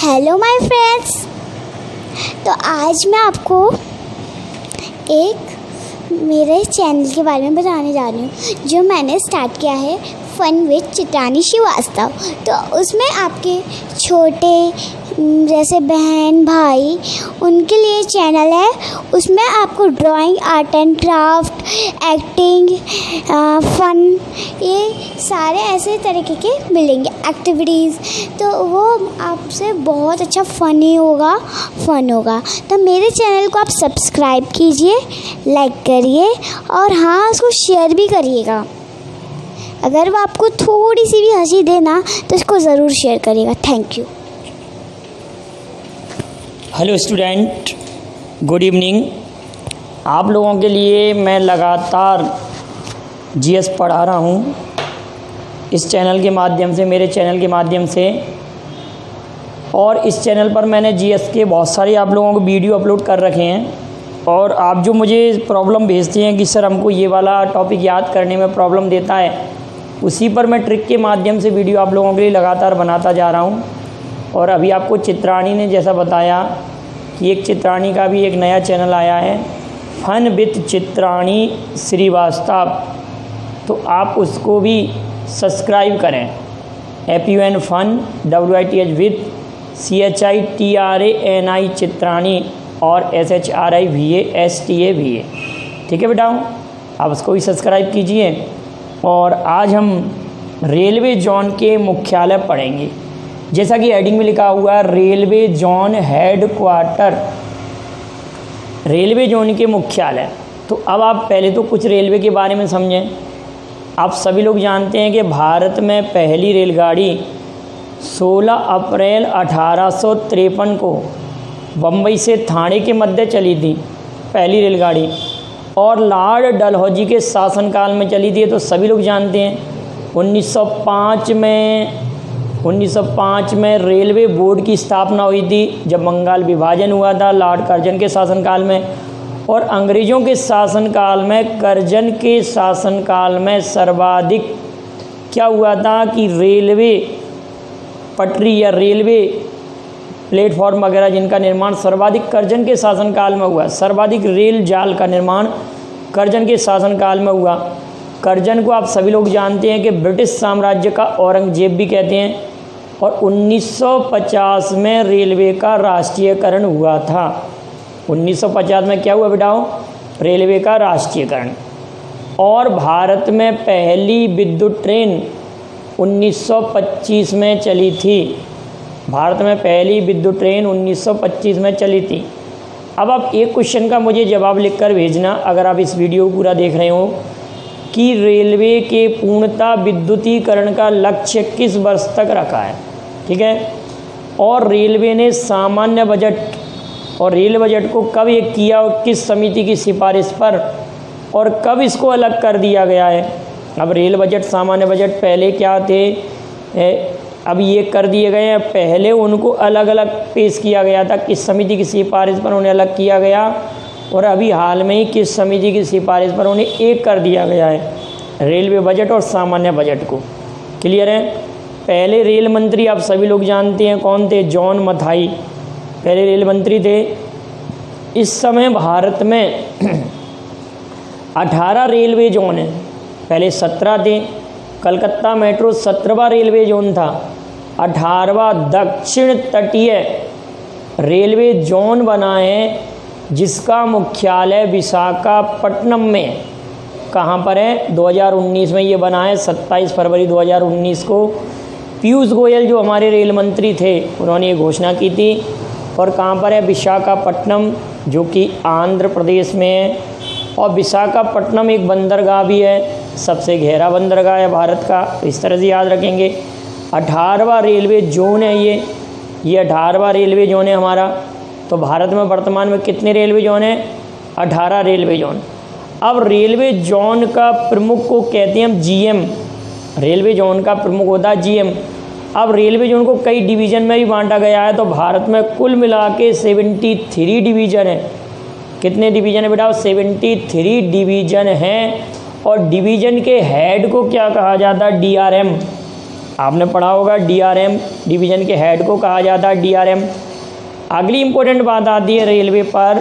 Hello my friends. तो आज मैं आपको एक मेरे चैनल के बारे में बताने जा रही हूँ जो मैंने स्टार्ट किया है, फन विद चित्रानी श्रीवास्तव। तो उसमें आपके छोटे जैसे बहन भाई उनके लिए चैनल है। उसमें आपको drawing, art and craft, acting, fun, ये सारे ऐसे तरीके के मिलेंगे एक्टिविटीज़। तो वो आपसे बहुत अच्छा फन होगा। तो मेरे चैनल को आप सब्सक्राइब कीजिए, लाइक करिए और हाँ, उसको शेयर भी करिएगा। अगर वो आपको थोड़ी सी भी हंसी देना तो इसको ज़रूर शेयर करिएगा। Thank you. Hello student, good evening. आप लोगों के लिए मैं लगातार जीएस पढ़ा रहा हूँ इस चैनल के माध्यम से, मेरे चैनल के माध्यम से। और इस चैनल पर मैंने जीएस के बहुत सारे आप लोगों को वीडियो अपलोड कर रखे हैं। और आप जो मुझे प्रॉब्लम भेजते हैं कि सर हमको ये वाला टॉपिक याद करने में प्रॉब्लम देता है, उसी पर मैं ट्रिक के माध्यम से वीडियो आप लोगों के लिए लगातार बनाता जा रहा हूँ। और अभी आपको चित्रानी ने जैसा बताया कि एक चित्रानी का भी एक नया चैनल आया है, फन विद चित्रानी श्रीवास्तव। तो आप उसको भी सब्सक्राइब करें। FUN fun WITH with CHITRANI Chitrani और SHRIVASTA। ठीक है बेटा, आप उसको भी सब्सक्राइब कीजिए। और आज हम रेलवे जोन के मुख्यालय पढ़ेंगे। जैसा कि हेडिंग में लिखा हुआ है, railway zone head quarter, railway zone के मुख्यालय। तो अब आप पहले तो कुछ रेलवे के बारे में समझें। आप सभी लोग जानते हैं कि भारत में पहली रेलगाड़ी 16 अप्रैल 1853 को बम्बई से ठाणे के मध्य चली थी, पहली रेलगाड़ी। और लॉर्ड डलहौजी के शासनकाल में चली थी, तो सभी लोग जानते हैं। 1905 में रेलवे बोर्ड की स्थापना हुई थी, जब बंगाल विभाजन हुआ था लॉर्ड कर्जन के शासनकाल में। और अंग्रेज़ों के शासनकाल में, कर्जन के शासनकाल में सर्वाधिक क्या हुआ था कि रेलवे पटरी या रेलवे प्लेटफॉर्म वगैरह जिनका निर्माण सर्वाधिक कर्जन के शासनकाल में हुआ। सर्वाधिक रेल जाल का निर्माण कर्जन के शासनकाल में हुआ। कर्जन को आप सभी लोग जानते हैं कि ब्रिटिश साम्राज्य का औरंगजेब भी कहते हैं। और 1950 में रेलवे का राष्ट्रीयकरण हुआ था। 1950 में क्या हुआ बेटाओ? रेलवे का राष्ट्रीयकरण। और भारत में पहली विद्युत ट्रेन 1925 में चली थी। भारत में पहली विद्युत ट्रेन 1925 में चली थी। अब आप एक क्वेश्चन का मुझे जवाब लिखकर भेजना, अगर आप इस वीडियो को पूरा देख रहे हो, कि रेलवे के पूर्णतः विद्युतीकरण का लक्ष्य किस वर्ष तक रखा है। ठीक है। और रेलवे ने सामान्य बजट और रेल बजट को कब एक किया और किस समिति की सिफारिश पर, और कब इसको अलग कर दिया गया है। अब रेल बजट, सामान्य बजट पहले क्या थे, अब ये कर दिए गए हैं। पहले उनको अलग अलग पेश किया गया था, किस समिति की सिफारिश पर उन्हें अलग किया गया। और अभी हाल में ही किस समिति की सिफारिश पर उन्हें एक कर दिया गया है, रेलवे बजट और सामान्य बजट को। क्लियर है। पहले रेल मंत्री आप सभी लोग जानते हैं कौन थे? जॉन मथाई पहले रेल मंत्री थे। इस समय भारत में 18 रेलवे जोन हैं। पहले 17 थे। कलकत्ता मेट्रो 17वां रेलवे जोन था। 18वां दक्षिण तटीय रेलवे जोन बना है, जिसका मुख्यालय विशाखापट्टनम में, कहाँ पर है? 2019 में ये बना है। 27 फरवरी 2019 को पीयूष गोयल जो हमारे रेल मंत्री थे, उन्होंने ये घोषणा की थी। और कहाँ पर है? विशाखापट्टनम, जो कि आंध्र प्रदेश में है। और विशाखापट्टनम एक बंदरगाह भी है, सबसे गहरा बंदरगाह है भारत का। तो इस तरह से याद रखेंगे। 18वां रेलवे जोन है ये 18वां रेलवे जोन है हमारा। तो भारत में वर्तमान में कितने रेलवे जोन हैं? 18 रेलवे जोन। अब रेलवे जोन का प्रमुख को कहते हैं हम GM। रेलवे जोन का प्रमुख होता है GM। अब रेलवे जोन को कई डिवीज़न में भी बांटा गया है। तो भारत में कुल मिला के 73 डिवीज़न है। कितने डिवीज़न है बेटा? 73 डिवीज़न हैं। और डिवीज़न के हेड को क्या कहा जाता है? DRM। आपने पढ़ा होगा DRM, डिवीज़न के हेड को कहा जाता है DRM। अगली इम्पोर्टेंट बात आती है रेलवे पर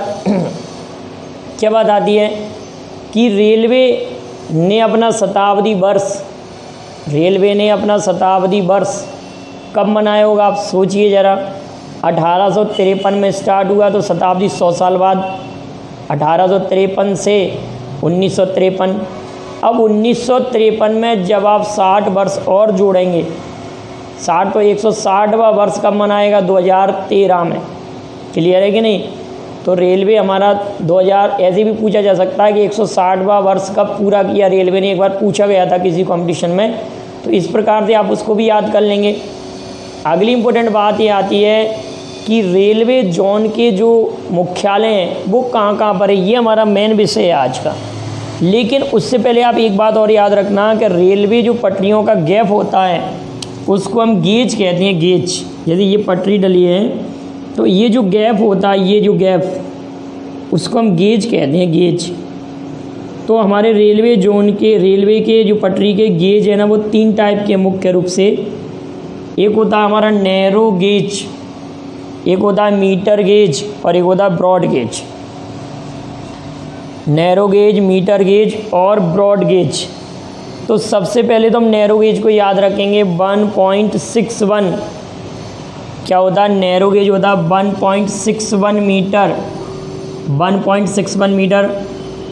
क्या बात आती है कि रेलवे ने अपना शताब्दी वर्ष कब मनाया होगा, आप सोचिए ज़रा। 1853 में स्टार्ट हुआ तो शताब्दी 100 साल बाद, 1853 से 1953। अब 1953 में जब आप 60 वर्ष और जोड़ेंगे, 60 तो 160वां वर्ष कब मनाएगा, 2013 में। क्लियर है कि नहीं? तो रेलवे हमारा 2000, ऐसे भी पूछा जा सकता है कि 160वां वर्ष कब पूरा किया रेलवे ने, एक बार पूछा गया था किसी कंपटीशन में, तो इस प्रकार से आप उसको भी याद कर लेंगे। अगली इम्पोर्टेंट बात ये आती है कि रेलवे जोन के जो मुख्यालय हैं वो कहाँ पर है, ये हमारा मेन विषय है आज का। लेकिन उससे पहले आप एक बात और याद रखना कि रेलवे जो पटरियों का गैप होता है उसको हम गेज कहते हैं, गेज। यदि ये पटरी डली है तो ये जो गैप होता है, ये जो गैप, उसको हम गेज कहते हैं, गेज। तो हमारे रेलवे जोन के, रेलवे के जो पटरी के गेज है ना, वो 3 टाइप के मुख्य रूप से। एक होता है हमारा नैरो गेज, एक होता है मीटर गेज और एक होता है broad gauge. Narrow gauge, metre gauge और ब्रॉड गेज। तो सबसे पहले तो हम नैरो गेज को याद रखेंगे 1.61। क्या होता है? नैरो गेज होता है 1.61 मीटर, 1.61 मीटर।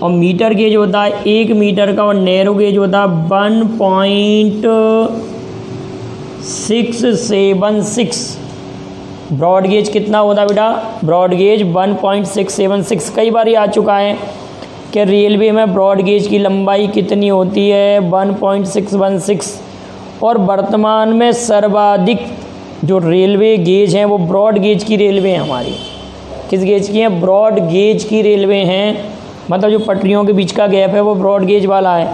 और मीटर गेज होता है 1 मीटर का, और नैरो गेज होता है 1.676। ब्रॉड गेज कितना होता है बेटा? Broad gauge 1.676। कई बार ये आ चुका है कि रेलवे में ब्रॉड गेज की लंबाई कितनी होती है, 1.616। और वर्तमान में सर्वाधिक जो रेलवे गेज हैं वो ब्रॉड गेज की रेलवे हैं हमारी। किस गेज की हैं? ब्रॉड गेज की रेलवे हैं। मतलब जो पटरियों के बीच का गैप है वो ब्रॉड गेज वाला है।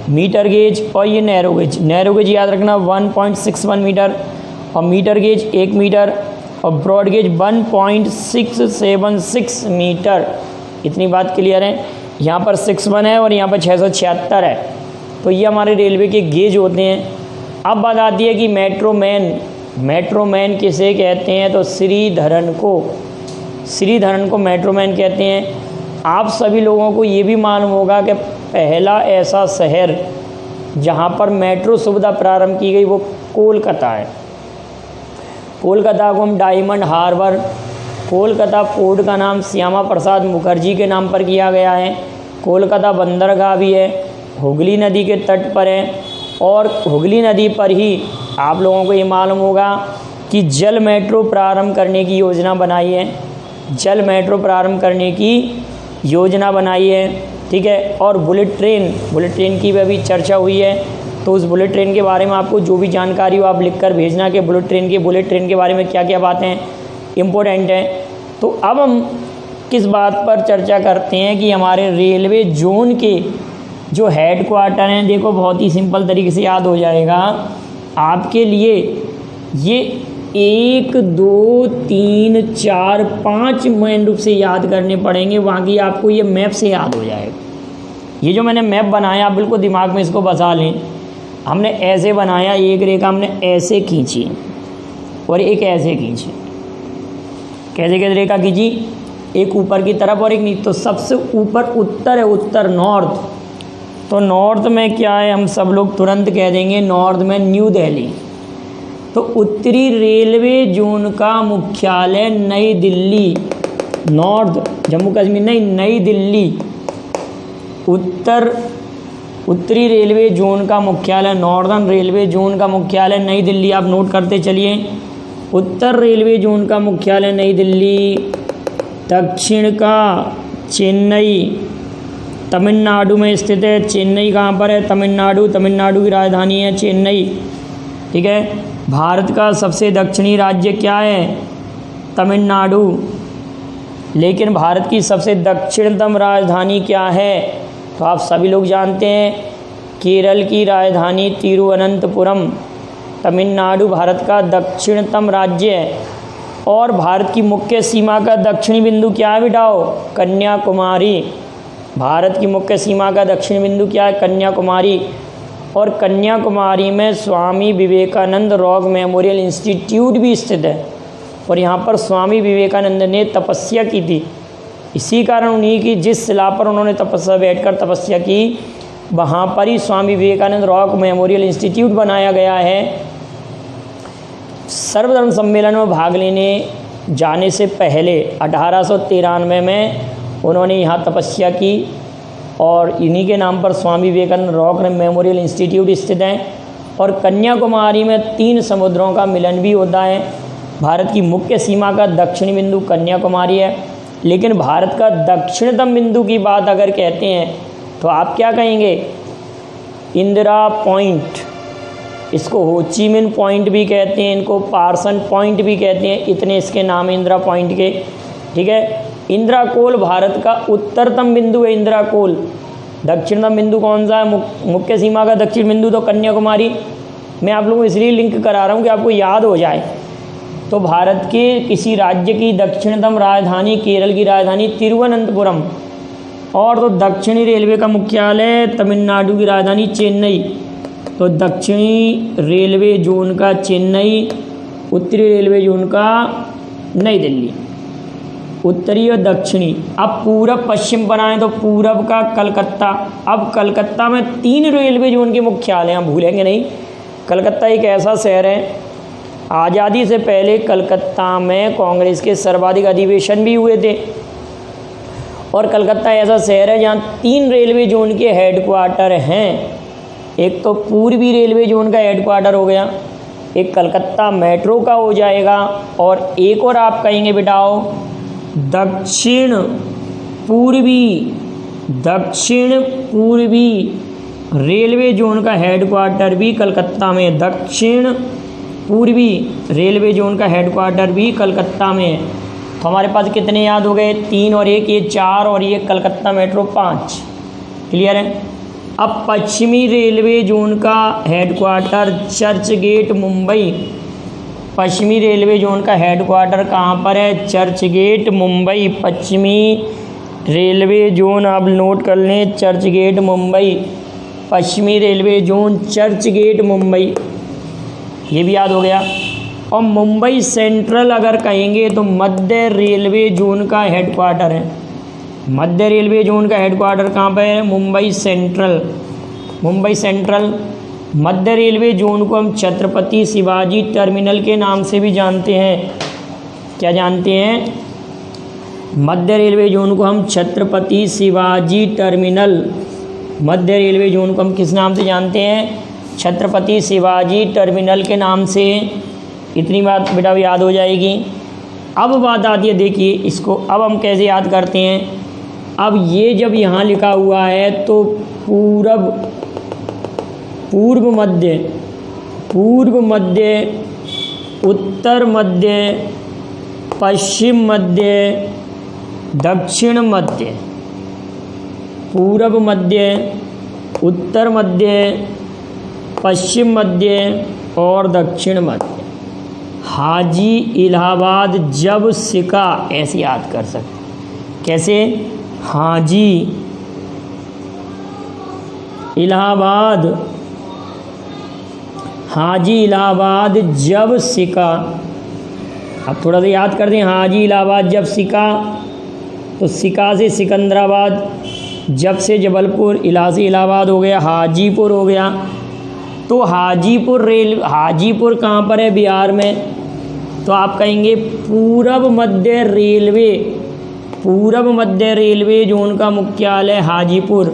मीटर गेज और ये नैरो गेज। नैरो गेज याद रखना 1.61 मीटर, और मीटर गेज 1 मीटर, और ब्रॉड गेज 1.676 मीटर। इतनी बात क्लियर है? यहाँ पर 61 है और यहाँ पर 676 है। तो ये हमारे रेलवे के गेज होते हैं। अब बात आती है कि मेट्रोमैन, मेट्रोमैन किसे कहते हैं? तो श्रीधरन को मेट्रोमैन कहते हैं। आप सभी लोगों को ये भी मालूम होगा कि पहला ऐसा शहर जहाँ पर मेट्रो सुविधा प्रारंभ की गई वो कोलकाता है। कोलकाता को हम डायमंड हार्बर, कोलकाता पोर्ट का नाम श्यामा प्रसाद मुखर्जी के नाम पर किया गया है। कोलकाता बंदरगाह भी है, हुगली नदी के तट पर है। और हुगली नदी पर ही आप लोगों को ये मालूम होगा कि जल मेट्रो प्रारंभ करने की योजना बनाई है, जल मेट्रो प्रारंभ करने की योजना बनाई है। ठीक है। और बुलेट ट्रेन की भी अभी चर्चा हुई है। तो उस बुलेट ट्रेन के बारे में आपको जो भी जानकारी हो आप लिख कर भेजना कि बुलेट ट्रेन के बारे में क्या क्या बातें इम्पोर्टेंट हैं। तो अब हम किस बात पर चर्चा करते हैं कि हमारे रेलवे जोन के जो हेड क्वार्टर हैं, देखो बहुत ही सिंपल तरीके से याद हो जाएगा आपके लिए। ये 1, 2, 3, 4, 5 मेन रूप से याद करने पड़ेंगे, बाकी आपको ये मैप से याद हो जाएगा। ये जो मैंने मैप बनाया आप बिल्कुल दिमाग में इसको बसा लें। हमने ऐसे बनाया, एक रेखा हमने ऐसे खींची और एक ऐसे खींची। कैसे कैसे रेखा खींची? एक ऊपर की तरफ और एक नीचे। तो सबसे ऊपर उत्तर है, उत्तर नॉर्थ। तो नॉर्थ में क्या है, हम सब लोग तुरंत कह देंगे नॉर्थ में न्यू दिल्ली। तो उत्तरी रेलवे जोन का मुख्यालय नई दिल्ली, नॉर्थ जम्मू कश्मीर नहीं, नई दिल्ली। उत्तरी रेलवे जोन का मुख्यालय, नॉर्दर्न रेलवे जोन का मुख्यालय नई दिल्ली। आप नोट करते चलिए। उत्तर रेलवे जोन का मुख्यालय नई दिल्ली, दक्षिण का चेन्नई, तमिलनाडु में स्थित है। चेन्नई कहाँ पर है? तमिलनाडु की राजधानी है चेन्नई। ठीक है। भारत का सबसे दक्षिणी राज्य क्या है? तमिलनाडु। लेकिन भारत की सबसे दक्षिणतम राजधानी क्या है? तो आप सभी लोग जानते हैं केरल की राजधानी तिरुवनंतपुरम। तमिलनाडु भारत का दक्षिणतम राज्य है। और भारत की मुख्य सीमा का दक्षिणी बिंदु क्या है बेटाओ? कन्याकुमारी। भारत की मुख्य सीमा का दक्षिणी बिंदु क्या है? कन्याकुमारी। और कन्याकुमारी में Swami Vivekananda rock memorial institute भी स्थित है और यहाँ पर स्वामी विवेकानंद ने तपस्या की थी। इसी कारण उन्हीं की जिस शिला पर उन्होंने तपस्या बैठकर तपस्या की वहाँ पर ही Swami Vivekananda rock memorial institute बनाया गया है। सर्वधर्म सम्मेलन में भाग लेने जाने से पहले 1893 में उन्होंने यहाँ तपस्या की और इन्हीं के नाम पर Swami Vivekananda rock memorial institute स्थित है। और कन्याकुमारी में 3 समुद्रों का मिलन भी होता है। भारत की मुख्य सीमा का दक्षिणी बिंदु कन्याकुमारी है, लेकिन भारत का दक्षिणतम बिंदु की बात अगर कहते हैं तो आप क्या कहेंगे? इंदिरा पॉइंट, इसको होची मिन पॉइंट भी कहते हैं, इनको पार्सन पॉइंट भी कहते हैं, इतने इसके नाम इंदिरा पॉइंट के। ठीक है, इंदिरा कोल भारत का उत्तरतम बिंदु है। इंदिरा कोल दक्षिणतम बिंदु कौन सा है? मुख्य सीमा का दक्षिण बिंदु तो कन्याकुमारी। मैं आप लोगों को इसलिए लिंक करा रहा हूँ कि आपको याद हो जाए। तो भारत के किसी राज्य की दक्षिणतम राजधानी, केरल की राजधानी तिरुवनंतपुरम, और तो दक्षिणी रेलवे का मुख्यालय तमिलनाडु की राजधानी चेन्नई। तो दक्षिणी रेलवे जोन का चेन्नई, उत्तरी रेलवे जोन का नई दिल्ली। उत्तरी और दक्षिणी। अब पूरब पश्चिम बनाएं तो पूरब का कलकत्ता। अब कलकत्ता में 3 रेलवे जोन के मुख्यालय हैं, भूलेंगे नहीं। कलकत्ता एक ऐसा शहर है, आज़ादी से पहले कलकत्ता में कांग्रेस के सर्वाधिक अधिवेशन भी हुए थे। और कलकत्ता ऐसा शहर है जहाँ 3 रेलवे जोन के हेडक्वार्टर हैं। एक तो पूर्वी रेलवे जोन का हेडक्वार्टर हो गया, एक कलकत्ता मेट्रो का हो जाएगा, और एक और आप कहेंगे बेटाओ दक्षिण पूर्वी रेलवे जोन का हेडक्वार्टर भी कलकत्ता में। दक्षिण पूर्वी रेलवे जोन का हेडक्वार्टर भी कलकत्ता में है। तो हमारे पास कितने याद हो गए? 3 और 1, ये 4, और ये कलकत्ता मेट्रो 5। क्लियर है? अब पश्चिमी रेलवे जोन का हेडक्वार्टर चर्च गेट मुंबई। पश्चिमी रेलवे जोन का हेडक्वार्टर कहाँ पर है? चर्च गेट मुंबई। पश्चिमी रेलवे जोन आप नोट कर लें, चर्च गेट मुंबई। पश्चिमी railway zone Churchgate Mumbai, ये भी याद हो गया। और मुंबई सेंट्रल अगर कहेंगे तो मध्य रेलवे जोन का हेडक्वार्टर है। मध्य रेलवे जोन का हेडक्वार्टर कहाँ पर है? मुंबई सेंट्रल। मुंबई सेंट्रल। मध्य रेलवे जोन को हम छत्रपति शिवाजी टर्मिनल के नाम से भी जानते हैं। क्या जानते हैं? मध्य रेलवे जोन को हम छत्रपति शिवाजी टर्मिनल। मध्य रेलवे जोन को हम किस नाम से जानते हैं? छत्रपति शिवाजी टर्मिनल के नाम से। इतनी बात बेटा याद हो जाएगी। अब बात आती है, देखिए इसको अब हम कैसे याद करते हैं। अब ये जब यहाँ लिखा हुआ है तो पूर्व मध्य, उत्तर मध्य, पश्चिम मध्य, दक्षिण मध्य। पूर्व मध्य, उत्तर मध्य, पश्चिम मध्य और दक्षिण मध्य। हाजी इलाहाबाद जब सिका, ऐसे याद कर सकते। कैसे? हाजी इलाहाबाद जब सिका। अब थोड़ा सा याद कर दें, हाजी इलाहाबाद जब सिका, तो सिका से सिकंदराबाद, जब से जबलपुर, इलाहा से इलाहाबाद हो गया, हाजीपुर हो गया। तो हाजीपुर कहाँ पर है? बिहार में। तो आप कहेंगे पूर्व मध्य रेलवे जोन का मुख्यालय हाजीपुर।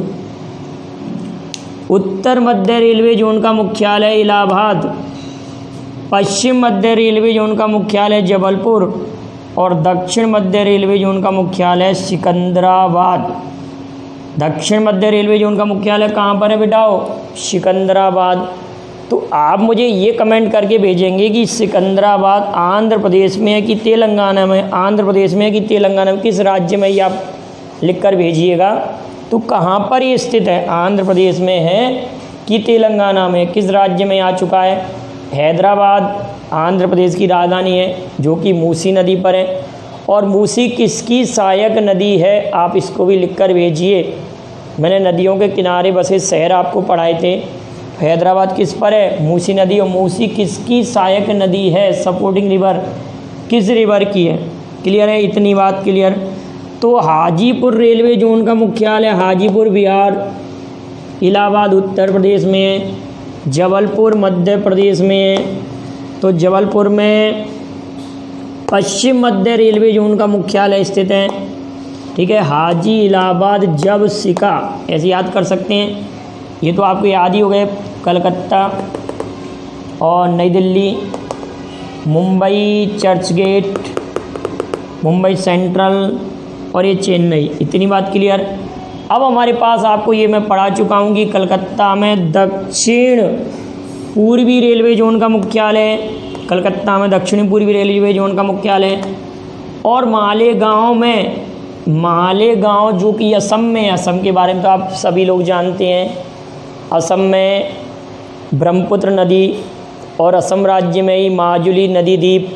उत्तर मध्य रेलवे जोन का मुख्यालय इलाहाबाद। पश्चिम मध्य रेलवे जोन का मुख्यालय जबलपुर और दक्षिण मध्य रेलवे जोन का मुख्यालय सिकंदराबाद। दक्षिण मध्य रेलवे जोन का मुख्यालय कहाँ पर है बेटाओ? सिकंदराबाद। तो आप मुझे ये कमेंट करके भेजेंगे कि सिकंदराबाद आंध्र प्रदेश में है कि तेलंगाना में? आंध्र प्रदेश में है कि तेलंगाना में? किस राज्य में ये आप लिख कर भेजिएगा। तो कहाँ पर ये स्थित है? आंध्र प्रदेश में है कि तेलंगाना में? किस राज्य में आ चुका है? हैदराबाद आंध्र प्रदेश की राजधानी है, जो कि मूसी नदी पर है। और मूसी किसकी सहायक नदी है? आप इसको भी लिख कर भेजिए। मैंने नदियों के किनारे बसे शहर आपको पढ़ाए थे। हैदराबाद किस पर है? मूसी नदी। और मूसी किसकी सहायक नदी है? सपोर्टिंग रिवर किस रिवर की है? क्लियर है? इतनी बात क्लियर। तो हाजीपुर रेलवे जोन का मुख्यालय हाजीपुर बिहार, इलाहाबाद उत्तर प्रदेश में है, जबलपुर मध्य प्रदेश में है। तो जबलपुर में पश्चिम मध्य रेलवे जोन का मुख्यालय स्थित है। ठीक है, हाजी, इलाहाबाद, जब, सिका ऐसे याद कर सकते हैं। ये तो आपको याद ही हो गए। कलकत्ता और नई दिल्ली, मुंबई चर्च गेट, मुंबई सेंट्रल और ये चेन्नई। इतनी बात क्लियर। अब हमारे पास आपको ये मैं पढ़ा चुका हूँ कि कलकत्ता में दक्षिण पूर्वी रेलवे जोन का मुख्यालय, कलकत्ता में दक्षिण पूर्वी रेलवे जोन का मुख्यालय। और मालेगांव जो कि असम में, असम के बारे में तो आप सभी लोग जानते हैं। असम में ब्रह्मपुत्र नदी और असम राज्य में ही माजुली नदी द्वीप,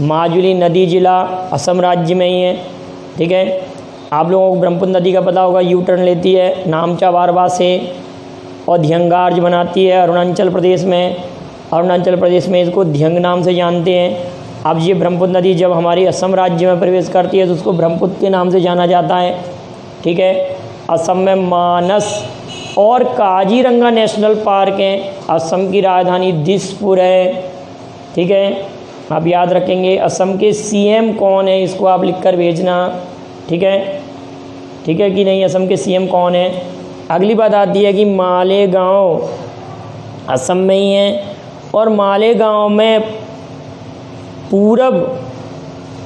माजुली नदी जिला असम राज्य में ही है। ठीक है, आप लोगों को ब्रह्मपुत्र नदी का पता होगा, यू टर्न लेती है नामचा बारबा से और ध्यंगार्ज बनाती है अरुणाचल प्रदेश में। अरुणाचल प्रदेश में इसको ध्यंग नाम से जानते हैं। अब ये ब्रह्मपुत्र नदी जब हमारी असम राज्य में प्रवेश करती है तो उसको ब्रह्मपुत्र के नाम से जाना जाता है। ठीक है, असम में मानस और काजीरंगा नेशनल पार्क हैं। असम की राजधानी दिसपुर है। ठीक है, आप याद रखेंगे। असम के सीएम कौन है, इसको आप लिखकर भेजना। ठीक है, ठीक है कि नहीं? असम के सीएम कौन है? अगली बात आती है कि मालेगांव असम में ही है और मालेगांव में पूरब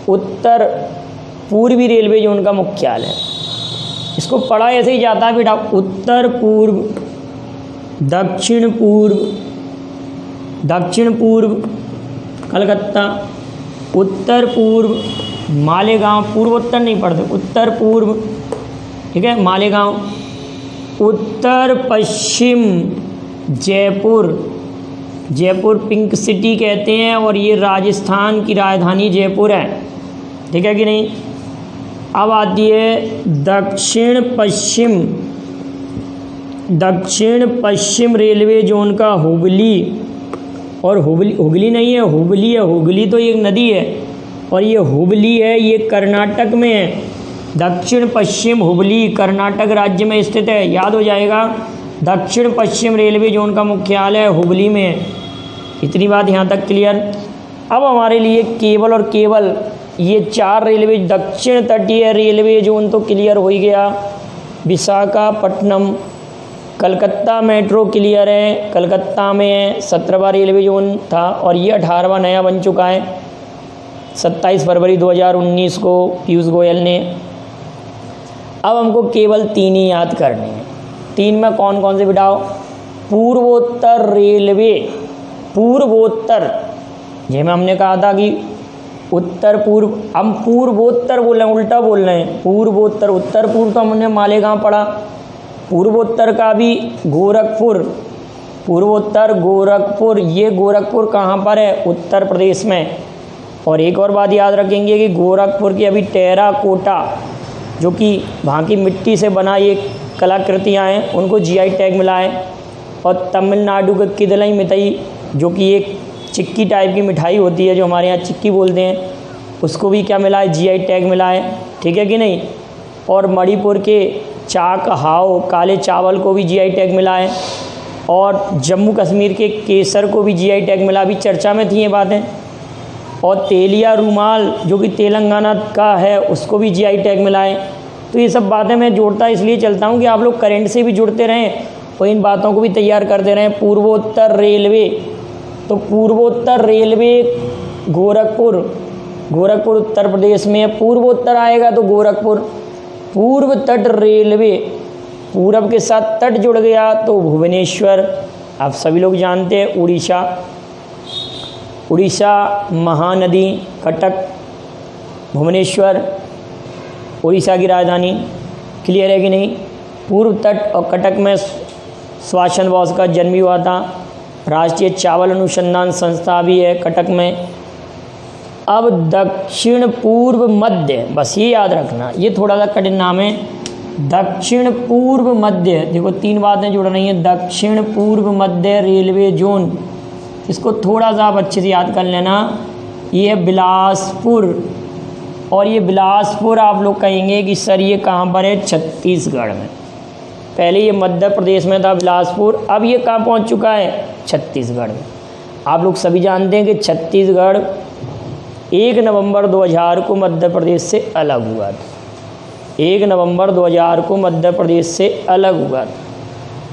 उत्तर पूर्वी रेलवे जोन का मुख्यालय है। इसको पढ़ा ऐसे ही जाता है बेटा, उत्तर पूर्व, दक्षिण पूर्व कलकत्ता, उत्तर पूर्व मालेगांव, पूर्वोत्तर नहीं पढ़ते, उत्तर पूर्व। ठीक है, मालेगांव, उत्तर पश्चिम जयपुर, जयपुर पिंक सिटी कहते हैं और ये राजस्थान की राजधानी जयपुर है। ठीक है कि नहीं? अब आती है दक्षिण पश्चिम रेलवे जोन का हुबली। और हुगली नहीं है, हुबली है। हुगली तो एक नदी है और ये हुबली है, ये कर्नाटक में है। दक्षिण पश्चिम हुबली कर्नाटक राज्य में स्थित है। याद हो जाएगा, दक्षिण पश्चिम रेलवे जोन का मुख्यालय हुबली में है। इतनी बात यहाँ तक क्लियर। अब हमारे लिए केवल और केवल ये 4 रेलवे, दक्षिण तटीय रेलवे जोन तो क्लियर हो ही गया। विशाखापट्टनम, कलकत्ता मेट्रो क्लियर है, कलकत्ता में है। 17वां रेलवे जोन था और ये 18वां नया बन चुका है 27 फरवरी 2019 को पीयूष गोयल ने। अब हमको केवल 3 ही याद करने हैं। 3 में कौन कौन से बिठाओ? पूर्वोत्तर रेलवे, पूर्वोत्तर, जिसमें हमने कहा था कि उत्तर पूर्व, हम पूर्वोत्तर बोल रहे हैं, उल्टा बोल रहे हैं। पूर्वोत्तर, उत्तर पूर्व तो हमने मालेगांव पढ़ा। पूर्वोत्तर का भी गोरखपुर, पूर्वोत्तर गोरखपुर, ये गोरखपुर कहाँ पर है? उत्तर प्रदेश में। और एक और बात याद रखेंगे कि गोरखपुर की अभी टेराकोटा, जो कि वहाँ की मिट्टी से बना ये कलाकृतियाँ हैं, उनको जीआई टैग मिला है। और तमिलनाडु के किदलई मिठाई, जो कि एक चिक्की टाइप की मिठाई होती है, जो हमारे यहाँ चिक्की बोलते हैं, उसको भी क्या मिला है? जीआई टैग मिला है। ठीक है कि नहीं? और मणिपुर के चाक हाओ, काले चावल को भी जीआई टैग मिला है। और जम्मू कश्मीर के केसर को भी जीआई टैग मिला। अभी चर्चा में थी ये बातें। और तेलिया रुमाल, जो कि तेलंगाना का है, उसको भी जीआई टैग मिला है। तो ये सब बातें मैं जोड़ता इसलिए चलता हूँ कि आप लोग करंट से भी जुड़ते रहें और इन बातों को भी तैयार करते रहें। पूर्वोत्तर रेलवे, तो पूर्वोत्तर रेलवे गोरखपुर, गोरखपुर उत्तर प्रदेश में है। पूर्वोत्तर आएगा तो गोरखपुर। पूर्व तट रेलवे, पूरब के साथ तट जुड़ गया तो भुवनेश्वर। आप सभी लोग जानते हैं उड़ीसा, उड़ीसा महानदी, कटक, भुवनेश्वर उड़ीसा की राजधानी। क्लियर है कि नहीं? पूर्व तट और कटक में सुभाष चंद्र बोस का जन्म हुआ था। राष्ट्रीय चावल अनुसंधान संस्था भी है कटक में। अब दक्षिण पूर्व मध्य, बस ये याद रखना, ये थोड़ा सा कठिन नाम है। दक्षिण पूर्व मध्य, देखो 3 बातें जुड़ रही हैं, दक्षिण पूर्व मध्य रेलवे जोन, इसको थोड़ा सा आप अच्छे से याद कर लेना। ये है बिलासपुर, और ये बिलासपुर आप लोग कहेंगे कि सर ये कहाँ पर है, छत्तीसगढ़ में। पहले ये मध्य प्रदेश में था बिलासपुर, अब ये कहाँ पहुँच चुका है, छत्तीसगढ़ में। आप लोग सभी जानते हैं कि छत्तीसगढ़ 1 नवंबर 2000 को मध्य प्रदेश से अलग हुआ था। 1 नवंबर 2000 को मध्य प्रदेश से अलग हुआ था,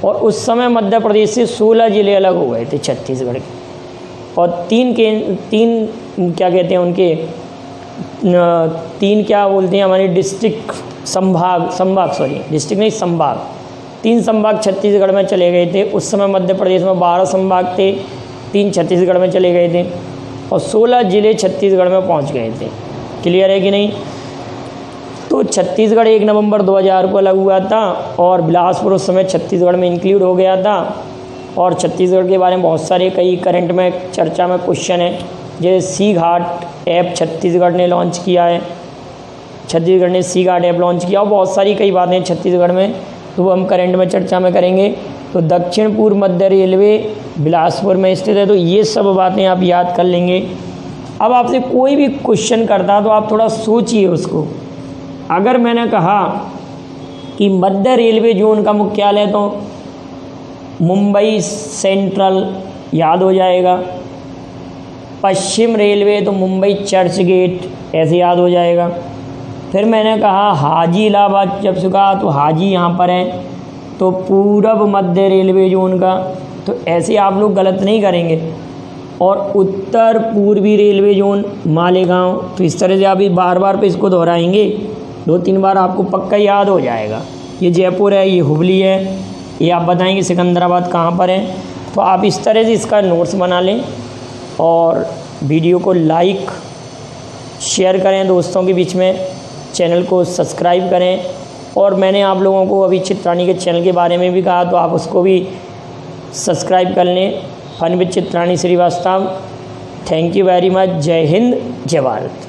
और उस समय मध्य प्रदेश से 16 ज़िले अलग हो गए थे छत्तीसगढ़ के, और तीन क्या कहते हैं उनके, 3 क्या बोलते हैं हमारे डिस्ट्रिक्ट, संभाग डिस्ट्रिक्ट नहीं संभाग, 3 संभाग छत्तीसगढ़ में चले गए थे। उस समय मध्य प्रदेश में 12 संभाग थे, 3 छत्तीसगढ़ में चले गए थे, और 16 ज़िले छत्तीसगढ़ में पहुंच गए थे। क्लियर है कि नहीं? तो छत्तीसगढ़ 1 नवंबर 2000 को अलग हुआ था, और बिलासपुर उस समय छत्तीसगढ़ में इंक्लूड हो गया था। और छत्तीसगढ़ के बारे में बहुत सारे कई करंट में चर्चा में क्वेश्चन है, जैसे सी घाट ऐप छत्तीसगढ़ ने लॉन्च किया है, छत्तीसगढ़ ने सी घाट ऐप लॉन्च किया, और बहुत सारी कई बातें छत्तीसगढ़ में, तो वो हम करंट में चर्चा में करेंगे। तो दक्षिण पूर्व मध्य रेलवे बिलासपुर में स्थित है, तो ये सब बातें आप याद कर लेंगे। अब आपसे कोई भी क्वेश्चन करता तो आप थोड़ा सोचिए उसको। अगर मैंने कहा कि मध्य रेलवे जोन का मुख्यालय, तो मुंबई सेंट्रल याद हो जाएगा। पश्चिम रेलवे तो मुंबई चर्च गेट ऐसे याद हो जाएगा। फिर मैंने कहा हाजी इलाहाबाद, जब से कहा तो हाजी यहाँ पर है, तो पूर्व मध्य रेलवे जोन का, तो ऐसे आप लोग गलत नहीं करेंगे। और उत्तर पूर्वी रेलवे जोन मालेगांव, तो इस तरह से आप बार बार पे इसको दोहराएंगे, 2-3 बार आपको पक्का याद हो जाएगा। ये जयपुर है, ये हुबली है, ये आप बताएंगे सिकंदराबाद कहाँ पर है। तो आप इस तरह से इसका नोट्स बना लें, और वीडियो को लाइक शेयर करें दोस्तों के बीच में, चैनल को सब्सक्राइब करें। और मैंने आप लोगों को अभी चित्रानी के चैनल के बारे में भी कहा, तो आप उसको भी सब्सक्राइब कर लें, fun with Chitrani Srivastava. Thank you very much. जय हिंद, जय भारत।